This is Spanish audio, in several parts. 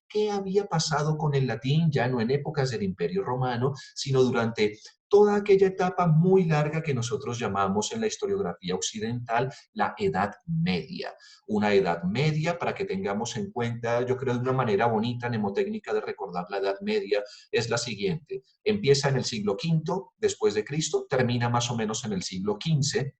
qué había pasado con el latín, ya no en épocas del Imperio Romano, sino durante toda aquella etapa muy larga que nosotros llamamos en la historiografía occidental la Edad Media. Una Edad Media, para que tengamos en cuenta, yo creo de una manera bonita, mnemotécnica de recordar la Edad Media, es la siguiente. Empieza en el siglo V después de Cristo, termina más o menos en el siglo XV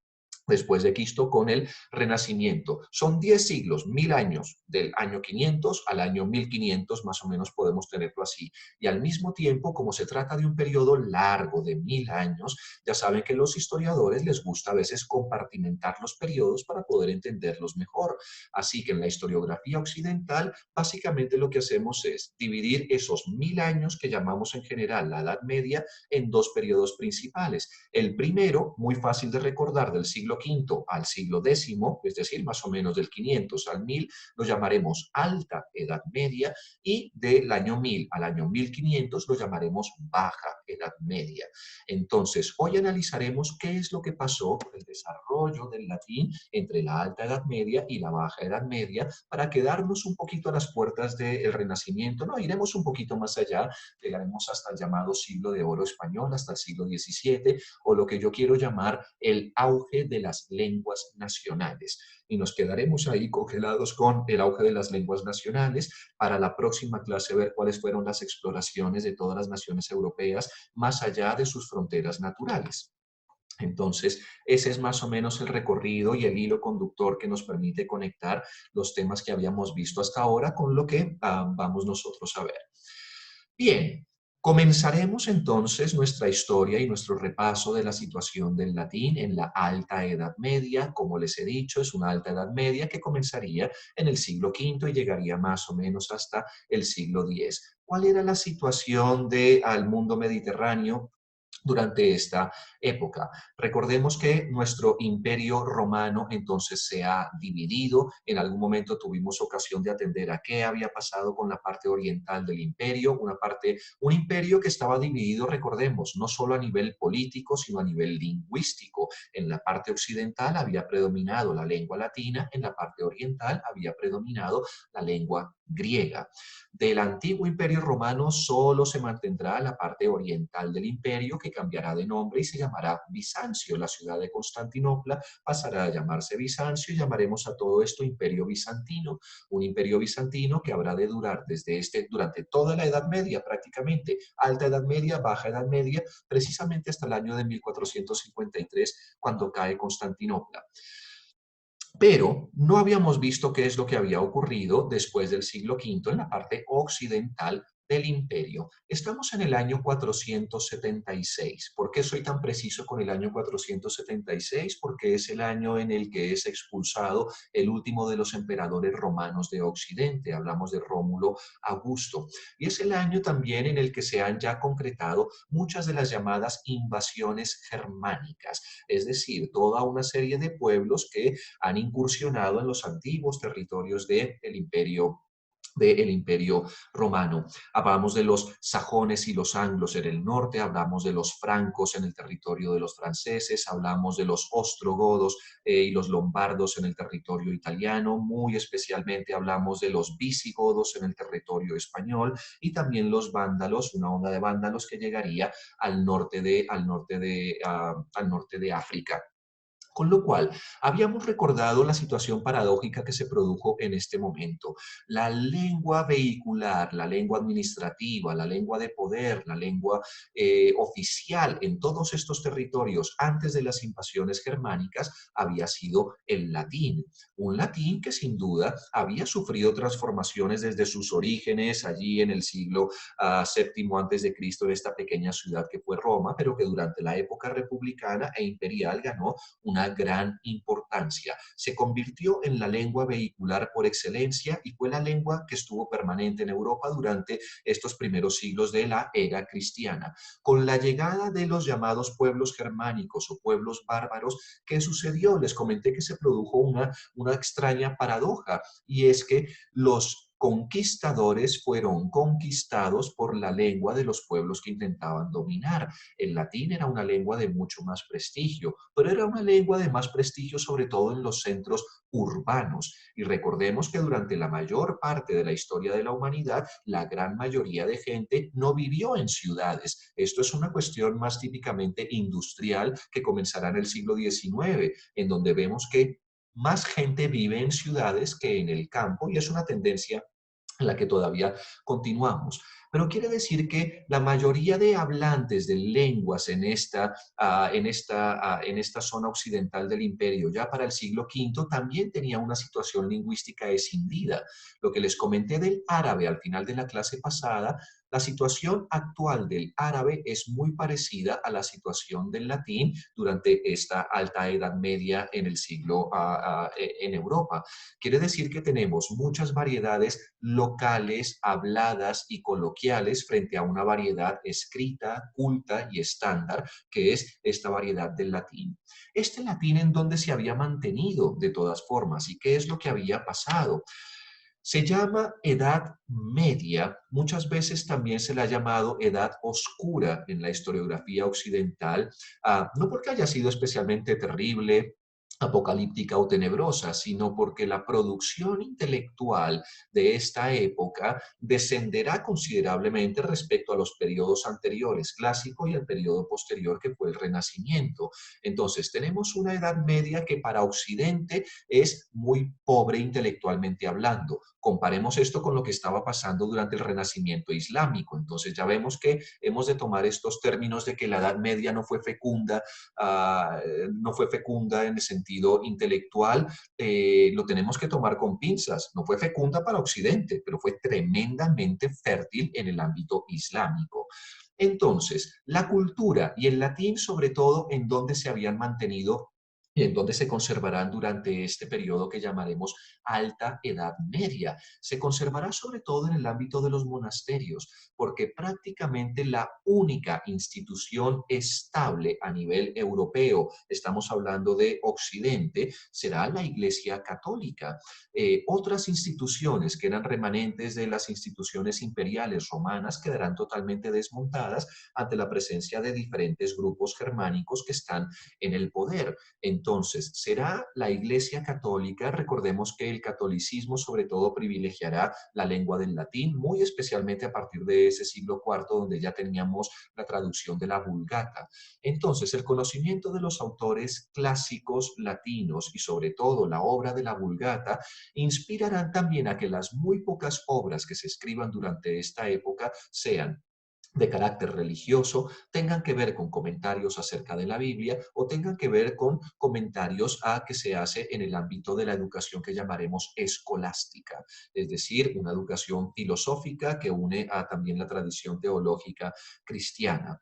después de Cristo con el Renacimiento. Son 10 siglos, 1000 años, del año 500 al año 1500, más o menos podemos tenerlo así. Y al mismo tiempo, como se trata de un periodo largo de 1000 años, ya saben que los historiadores les gusta a veces compartimentar los periodos para poder entenderlos mejor. Así que en la historiografía occidental, básicamente lo que hacemos es dividir esos 1000 años que llamamos en general la Edad Media en dos periodos principales. El primero, muy fácil de recordar, del siglo V al siglo X, es decir, más o menos del 500 al 1000, lo llamaremos Alta Edad Media, y del año 1000 al año 1500 lo llamaremos Baja Edad Media. Entonces, hoy analizaremos qué es lo que pasó con el desarrollo del latín entre la Alta Edad Media y la Baja Edad Media, para quedarnos un poquito a las puertas del Renacimiento. No, iremos un poquito más allá, llegaremos hasta el llamado siglo de oro español, hasta el siglo XVII, o lo que yo quiero llamar el auge de las lenguas nacionales. Y nos quedaremos ahí congelados con el auge de las lenguas nacionales para la próxima clase ver cuáles fueron las exploraciones de todas las naciones europeas más allá de sus fronteras naturales. Entonces, ese es más o menos el recorrido y el hilo conductor que nos permite conectar los temas que habíamos visto hasta ahora con lo que vamos nosotros a ver. Bien, comenzaremos entonces nuestra historia y nuestro repaso de la situación del latín en la Alta Edad Media. Como les he dicho, es una Alta Edad Media que comenzaría en el siglo V y llegaría más o menos hasta el siglo X. ¿Cuál era la situación del mundo mediterráneo durante esta época? Recordemos que nuestro imperio romano entonces se ha dividido. En algún momento tuvimos ocasión de atender a qué había pasado con la parte oriental del imperio, un imperio que estaba dividido, recordemos, no solo a nivel político, sino a nivel lingüístico. En la parte occidental había predominado la lengua latina, en la parte oriental había predominado la lengua griega. Del antiguo imperio romano solo se mantendrá la parte oriental del imperio, que cambiará de nombre y se llamará Bizancio. La ciudad de Constantinopla pasará a llamarse Bizancio y llamaremos a todo esto Imperio Bizantino. Un imperio bizantino que habrá de durar durante toda la Edad Media prácticamente, Alta Edad Media, Baja Edad Media, precisamente hasta el año de 1453, cuando cae Constantinopla. Pero no habíamos visto qué es lo que había ocurrido después del siglo V en la parte occidental del imperio. Estamos en el año 476. ¿Por qué soy tan preciso con el año 476? Porque es el año en el que es expulsado el último de los emperadores romanos de Occidente. Hablamos de Rómulo Augusto. Y es el año también en el que se han ya concretado muchas de las llamadas invasiones germánicas, es decir, toda una serie de pueblos que han incursionado en los antiguos territorios del imperio romano. Hablamos de los sajones y los anglos en el norte, hablamos de los francos en el territorio de los franceses, hablamos de los ostrogodos y los lombardos en el territorio italiano, muy especialmente hablamos de los visigodos en el territorio español, y también los vándalos, una onda de vándalos que llegaría al norte de África. Con lo cual, habíamos recordado la situación paradójica que se produjo en este momento. La lengua vehicular, la lengua administrativa, la lengua de poder, la lengua oficial en todos estos territorios antes de las invasiones germánicas había sido el latín. Un latín que sin duda había sufrido transformaciones desde sus orígenes allí en el siglo VII antes de Cristo, en esta pequeña ciudad que fue Roma, pero que durante la época republicana e imperial ganó una gran importancia. Se convirtió en la lengua vehicular por excelencia y fue la lengua que estuvo permanente en Europa durante estos primeros siglos de la era cristiana. Con la llegada de los llamados pueblos germánicos o pueblos bárbaros, ¿qué sucedió? Les comenté que se produjo una extraña paradoja, y es que los conquistadores fueron conquistados por la lengua de los pueblos que intentaban dominar. El latín era una lengua de mucho más prestigio, pero era una lengua de más prestigio sobre todo en los centros urbanos. Y recordemos que durante la mayor parte de la historia de la humanidad, la gran mayoría de gente no vivió en ciudades. Esto es una cuestión más típicamente industrial que comenzará en el siglo XIX, en donde vemos que más gente vive en ciudades que en el campo y es una tendencia en la que todavía continuamos. Pero quiere decir que la mayoría de hablantes de lenguas en esta zona occidental del imperio, ya para el siglo V, también tenía una situación lingüística escindida. Lo que les comenté del árabe al final de la clase pasada, la situación actual del árabe es muy parecida a la situación del latín durante esta alta edad media en el siglo en Europa. Quiere decir que tenemos muchas variedades locales, habladas y coloquiales frente a una variedad escrita, culta y estándar, que es esta variedad del latín. Este latín en donde se había mantenido de todas formas y qué es lo que había pasado. Se llama Edad Media, muchas veces también se la ha llamado Edad Oscura en la historiografía occidental, no porque haya sido especialmente terrible, apocalíptica o tenebrosa, sino porque la producción intelectual de esta época descenderá considerablemente respecto a los periodos anteriores, clásico y el periodo posterior que fue el Renacimiento. Entonces, tenemos una Edad Media que para Occidente es muy pobre intelectualmente hablando. Comparemos esto con lo que estaba pasando durante el Renacimiento islámico. Entonces ya vemos que hemos de tomar estos términos de que la Edad Media no fue fecunda en el sentido intelectual, lo tenemos que tomar con pinzas. No fue fecunda para Occidente, pero fue tremendamente fértil en el ámbito islámico. Entonces, la cultura y el latín, sobre todo, en donde se habían mantenido y en donde se conservarán durante este periodo que llamaremos Alta Edad Media. Se conservará sobre todo en el ámbito de los monasterios, porque prácticamente la única institución estable a nivel europeo, estamos hablando de Occidente, será la Iglesia Católica. Otras instituciones que eran remanentes de las instituciones imperiales romanas quedarán totalmente desmontadas ante la presencia de diferentes grupos germánicos que están en el poder. Entonces, será la Iglesia Católica, recordemos que el catolicismo sobre todo privilegiará la lengua del latín, muy especialmente a partir de ese siglo IV, donde ya teníamos la traducción de la Vulgata. Entonces, el conocimiento de los autores clásicos latinos y sobre todo la obra de la Vulgata inspirarán también a que las muy pocas obras que se escriban durante esta época sean de carácter religioso, tengan que ver con comentarios acerca de la Biblia o tengan que ver con comentarios que se hace en el ámbito de la educación que llamaremos escolástica, es decir, una educación filosófica que une a también la tradición teológica cristiana.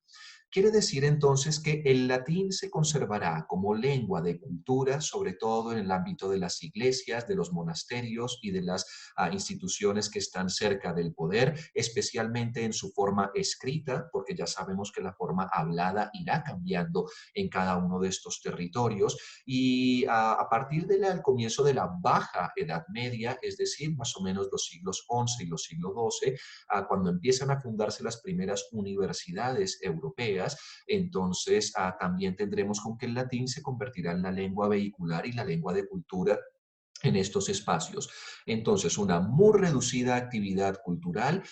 Quiere decir entonces que el latín se conservará como lengua de cultura, sobre todo en el ámbito de las iglesias, de los monasterios y de las instituciones que están cerca del poder, especialmente en su forma escrita, porque ya sabemos que la forma hablada irá cambiando en cada uno de estos territorios. Y a partir del comienzo de la Baja Edad Media, es decir, más o menos los siglos XI y los siglos XII, cuando empiezan a fundarse las primeras universidades europeas, entonces también tendremos con que el latín se convertirá en la lengua vehicular y la lengua de cultura en estos espacios. Entonces, una muy reducida actividad cultural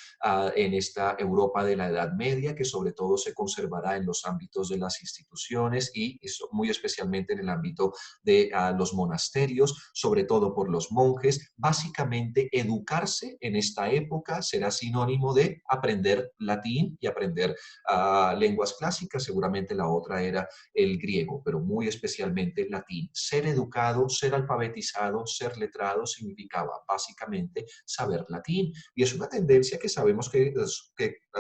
en esta Europa de la Edad Media, que sobre todo se conservará en los ámbitos de las instituciones y eso, muy especialmente en el ámbito de los monasterios, sobre todo por los monjes. Básicamente, educarse en esta época será sinónimo de aprender latín y aprender lenguas clásicas. Seguramente la otra era el griego, pero muy especialmente el latín. Ser educado, ser alfabetizado, ser letrado significaba básicamente saber latín. Y es una tendencia que sabemos que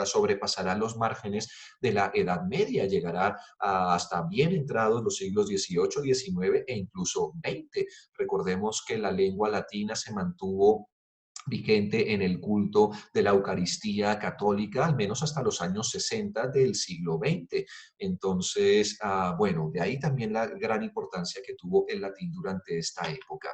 sobrepasará los márgenes de la Edad Media, llegará hasta bien entrados los siglos XVIII, XIX e incluso XX. Recordemos que la lengua latina se mantuvo vigente en el culto de la Eucaristía católica, al menos hasta los años 60 del siglo XX. Entonces, bueno, de ahí también la gran importancia que tuvo el latín durante esta época.